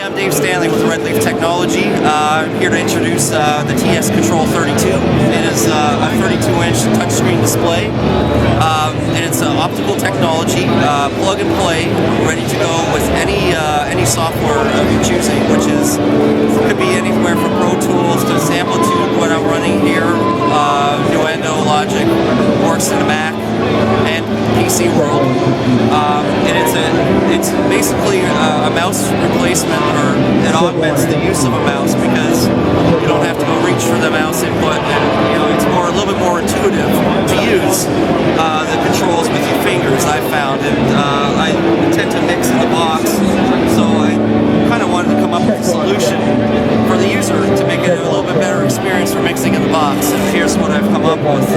I'm Dave Stanley with Red Leaf Technology. I'm here to introduce the TS Control 32. It is a 32-inch touchscreen display. And it's optical technology, plug and play, ready to go with any software of your choosing, which could be anywhere from Pro Tools to Samplitude, what I'm running here, Logic, works in a Mac and PC world. And it's basically a mouse replacement, or it augments the use of a mouse because you don't have to go reach for the mouse input, and it's a little bit more intuitive to use the controls with your fingers, I've found. And I tend to mix in the box, so I kind of wanted to come up with a solution for the user to make it a little bit better experience for mixing in the box. And here's what I've come up with.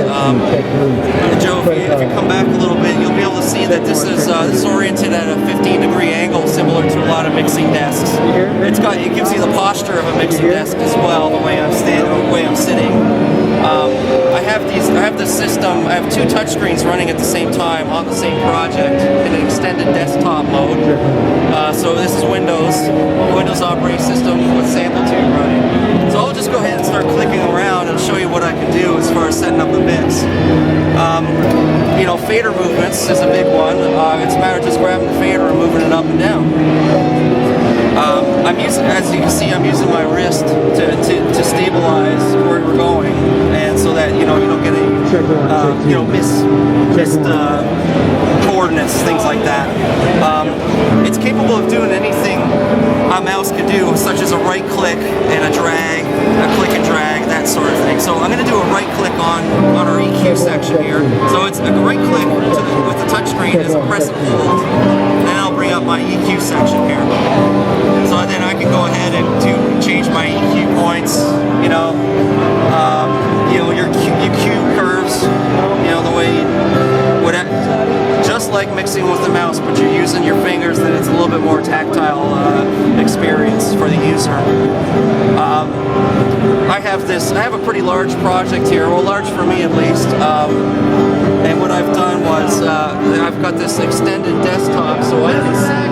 Joe, if you come back a little bit, you'll be able to see that this is oriented at a 15-degree angle, similar to a lot of mixing desks. It gives you the posture of a mixing desk as well, the way I'm sitting. I have this system. I have two touchscreens running at the same time on the same project in an extended desktop mode. So this is Windows operating system with Samplitude running. So I'll just go ahead and start clicking around and show you what I can do as far as setting up the mix. Fader movements is a big one. It's a matter of just grabbing the fader and moving it up and down. As you can see, I'm using my wrist to stabilize where we're going, and so that you don't get any missed coordinates, things like that. It's capable of doing anything a mouse can do, such as a right click and a drag, a click and drag, that sort of thing. So I'm going to do a right click on our EQ section here. So it's a right click with the touchscreen is a press and hold, and then I'll bring up my EQ section here. So then I can go ahead and change my EQ points, your Q curves, the way, whatever. Just like mixing with the mouse, but you're using your fingers, then it's a little bit more tactile experience for the user. I have a pretty large project here, well, large for me at least. And what I've done was I've got this extended desktop, so I can see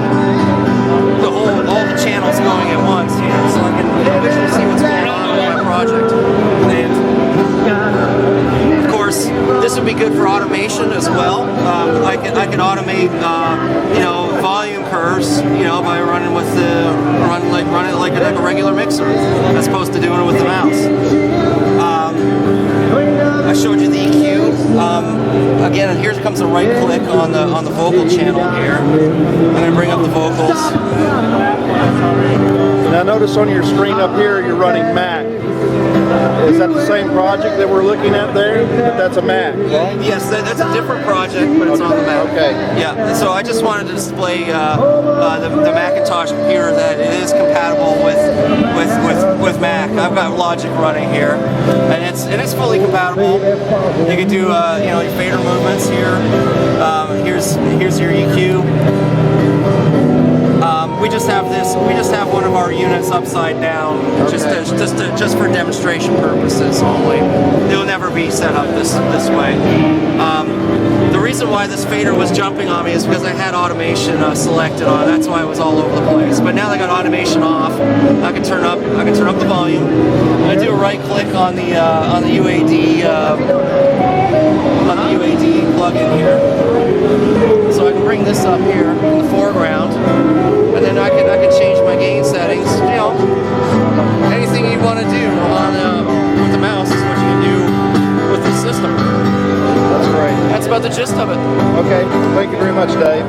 all the channels going at once here, so I can visually see what's going on in my project. And of course, this would be good for automation as well. I can automate volume curves, by running it like a regular mixer, as opposed to doing it with the mouse. I showed you the EQ. Again, here comes a right click on the vocal channel here. I'm going to bring up the vocals. Now notice on your screen up here you're running Mac. Is that the same project that we're looking at there? But that's a Mac, right? Yes, that's a different project, but it's on the Mac. Okay. Yeah, so I just wanted to display the Macintosh computer, that it is compatible with Mac. I've got Logic running here, and it's fully compatible. You can do your fader movements here. Here's your EQ. We just have one of our units upside down, just for demonstration purposes only. They'll never be set up this way. The reason why this fader was jumping on me is because I had automation selected on it. That's why it was all over the place. But now that I got automation off, I can turn up the volume. I do a right click on the UAD plug-in here, so I can bring this up here in the foreground, and then I can change my gain settings. Anything you want to do with the mouse is what you can do with this system. That's great. That's about the gist of it. Okay, thank you very much, Dave.